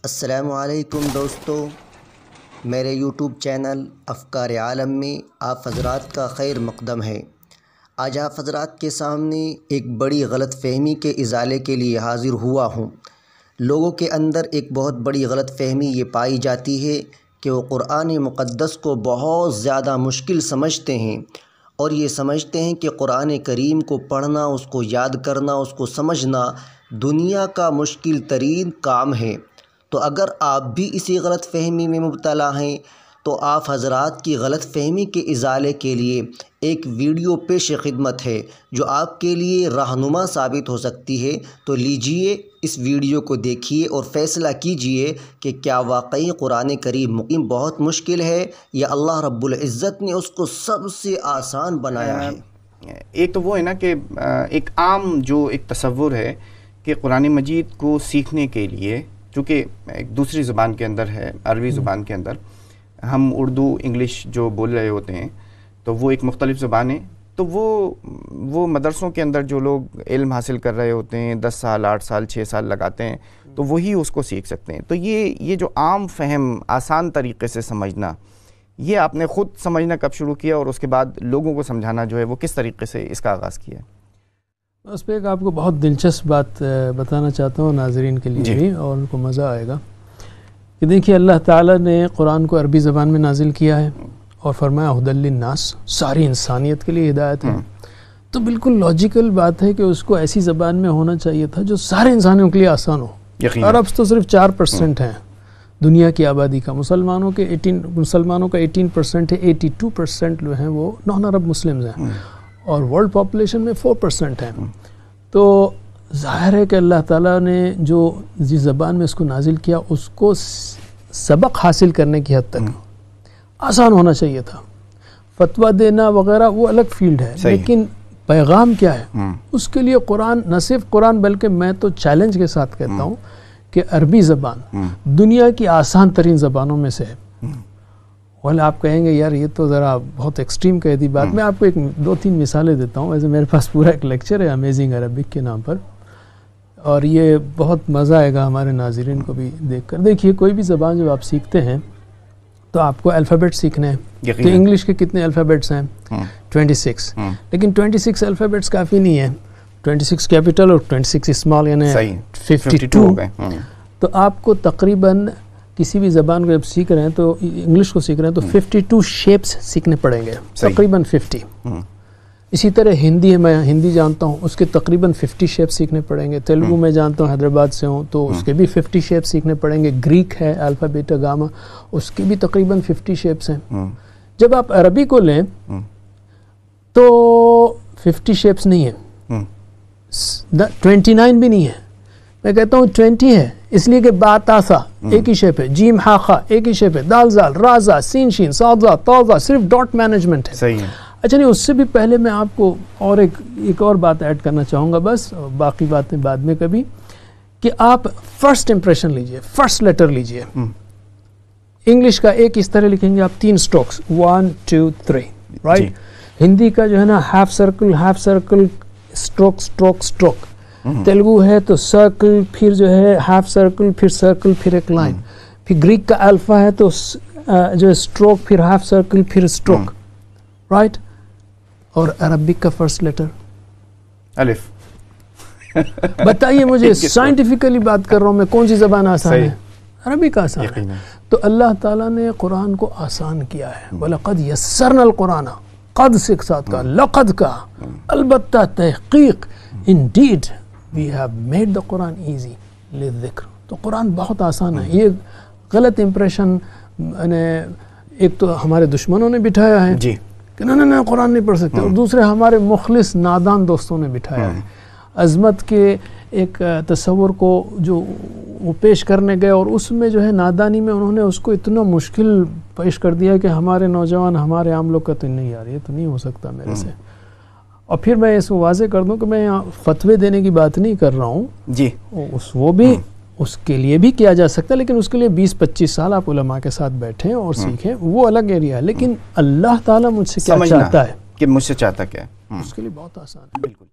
السلام علیکم دوستو، میرے یوٹیوب چینل افکار عالم میں آپ حضرات کا خیر مقدم ہے۔ آج آپ حضرات کے سامنے ایک بڑی غلط فہمی کے ازالے کے لیے حاضر ہوا ہوں۔ لوگوں کے اندر ایک بہت بڑی غلط فہمی یہ پائی جاتی ہے کہ وہ قرآن مقدس کو بہت زیادہ مشکل سمجھتے ہیں اور یہ سمجھتے ہیں کہ قرآن کریم کو پڑھنا، اس کو یاد کرنا، اس کو سمجھنا دنیا کا مشکل ترین کام ہے۔ تو اگر آپ بھی اسی غلط فہمی میں مبتلا ہیں تو آپ حضرات کی غلط فہمی کے ازالے کے لیے ایک ویڈیو پیش خدمت ہے جو آپ کے لیے رہنما ثابت ہو سکتی ہے۔ تو لیجئے اس ویڈیو کو دیکھیے اور فیصلہ کیجئے کہ کیا واقعی قرآن کریم بہت مشکل ہے یا اللہ رب العزت نے اس کو سب سے آسان بنایا ہے۔ ایک تو وہ ہے نا کہ ایک عام جو ایک تصور ہے کہ قرآن مجید کو سیکھنے کے لیے، چونکہ ایک دوسری زبان کے اندر ہے، عربی زبان کے اندر ہم اردو انگلش جو بول رہے ہوتے ہیں تو وہ ایک مختلف زبان ہے، تو وہ مدرسوں کے اندر جو لوگ علم حاصل کر رہے ہوتے ہیں 10 سال 8 سال 6 سال لگاتے ہیں تو وہی اس کو سیکھ سکتے ہیں۔ تو یہ جو عام فہم، آسان طریقے سے سمجھنا، یہ آپ نے خود سمجھنا کب شروع کیا اور اس کے بعد لوگوں کو سمجھانا جو ہے وہ کس طریقے سے اس کا آغاز کیا ہے؟ اس پہ ایک آپ کو بہت دلچسپ بات بتانا چاہتا ہوں ناظرین کے لیے بھی، اور ان کو مزہ آئے گا کہ دیکھیے اللہ تعالیٰ نے قرآن کو عربی زبان میں نازل کیا ہے اور فرمایا ھدی للناس، ساری انسانیت کے لیے ہدایت ہے۔ تو بالکل لاجیکل بات ہے کہ اس کو ایسی زبان میں ہونا چاہیے تھا جو سارے انسانوں کے لیے آسان ہو۔ عرب تو صرف 4% ہیں دنیا کی آبادی کا، مسلمانوں کا 18% ہے، 82% جو ہیں وہ نان عرب مسلمز ہیں اور ورلڈ پاپولیشن میں 4% ہیں۔ تو ظاہر ہے کہ اللہ تعالیٰ نے جو جس زبان میں اس کو نازل کیا اس کو سبق حاصل کرنے کی حد تک آسان ہونا چاہیے تھا۔ فتویٰ دینا وغیرہ وہ الگ فیلڈ ہے، لیکن پیغام کیا ہے اس کے لیے قرآن، نہ صرف قرآن بلکہ میں تو چیلنج کے ساتھ کہتا ہوں کہ عربی زبان دنیا کی آسان ترین زبانوں میں سے ہے۔ ولی آپ کہیں گے یار یہ تو ذرا بہت ایکسٹریم کہہ دی بات۔ میں آپ کو 2-3 مثالیں دیتا ہوں۔ ویسے میرے پاس پورا ایک لیکچر ہے امیزنگ عربک کے نام پر، اور یہ بہت مزہ آئے گا ہمارے ناظرین کو بھی دیکھ کر۔ دیکھیے کوئی بھی زبان جب آپ سیکھتے ہیں تو آپ کو الفابیٹ سیکھنے ہیں۔ تو انگلش کے کتنے الفابیٹس ہیں؟ 26۔ لیکن 26 الفابیٹس کافی نہیں ہیں، 26 کیپٹل اور 26 اسمال یعنی 52۔ تو آپ کو تقریباً کسی بھی زبان کو جب سیکھ رہے ہیں تو انگلش کو سیکھ رہے ہیں تو 52 شیپس سیکھنے پڑیں گے، تقریباً 50۔ اسی طرح ہندی ہے، میں ہندی جانتا ہوں، اس کے تقریباً 50 شیپس سیکھنے پڑیں گے۔ تیلگو میں جانتا ہوں، حیدرآباد سے ہوں تو اس کے بھی 50 شیپس سیکھنے پڑیں گے۔ گریک ہے الفا بیٹا گاما، اس کے بھی تقریباً 50 شیپس ہیں۔ جب آپ عربی کو لیں تو 50 شیپس نہیں ہیں، 29 بھی نہیں ہے، میں کہتا ہوں 20 ہے، اس لیے کہ با تا سا ایک ہی شیپ ہے، جیم ہا خا ایک ہی شیپ ہے، دال زال را زا سین شین صاد زا تا زا، صرف ڈاٹ مینجمنٹ ہے۔ صحیح ہے۔ اچھا نہیں، اس سے بھی پہلے میں آپ کو اور ایک اور بات ایڈ کرنا چاہوں گا، بس باقی باتیں بعد میں کبھی، کہ آپ فرسٹ امپریشن لیجئے، فرسٹ لیٹر لیجئے۔ انگلش کا ایک اس طرح لکھیں گے آپ 3 سٹروکس، 1 2 3، رائٹ؟ ہندی کا جو ہے نا half circle stroke stroke stroke. Telugu ہے تو سرکل، پھر جو ہے ہاف سرکل، پھر سرکل، پھر ایک لائن۔ پھر گریک کا الفا ہے تو جو ہے سٹروک، پھر ہاف سرکل، پھر سٹروک، رائٹ؟ اور عربک کا فرسٹ لیٹر الف۔ بتائیے مجھے، سائنٹیفکلی بات کر رہا ہوں میں، کون سی زبان آسان ہے؟ عربی کا آسان ہے۔ تو اللہ تعالیٰ نے قرآن کو آسان کیا ہے۔ وَلَقَدْ يَسَّرْنَا الْقُرْآنَ، قد سے ساتھ کا، لقد کا، البتہ تحقیق، indeed we have made the Quran easy للذکر۔ تو قرآن بہت آسان ہے۔ یہ غلط امپریشن ایک تو ہمارے دشمنوں نے بٹھایا ہے کہ نہ قرآن نہیں پڑھ سکتے، اور دوسرے ہمارے مخلص نادان دوستوں نے بٹھایا ہے۔ عظمت کے ایک تصور کو جو وہ پیش کرنے گئے اور اس میں جو ہے نادانی میں انہوں نے اس کو اتنا مشکل پیش کر دیا کہ ہمارے نوجوان، ہمارے عام لوگ کہتے ہیں نہیں یار یہ تو نہیں ہو سکتا میرے سے۔ اور پھر میں اس کو واضح کر دوں کہ میں یہاں فتوے دینے کی بات نہیں کر رہا ہوں جی، وہ بھی اس کے لیے بھی کیا جا سکتا ہے، لیکن اس کے لیے 20-25 سال آپ علماء کے ساتھ بیٹھیں اور سیکھیں، وہ الگ ایریا ہے۔ لیکن اللہ تعالیٰ مجھ سے کیا چاہتا ہے، کہ مجھ سے چاہتا کیا ہے، اس کے لیے بہت آسان ہے۔ بالکل۔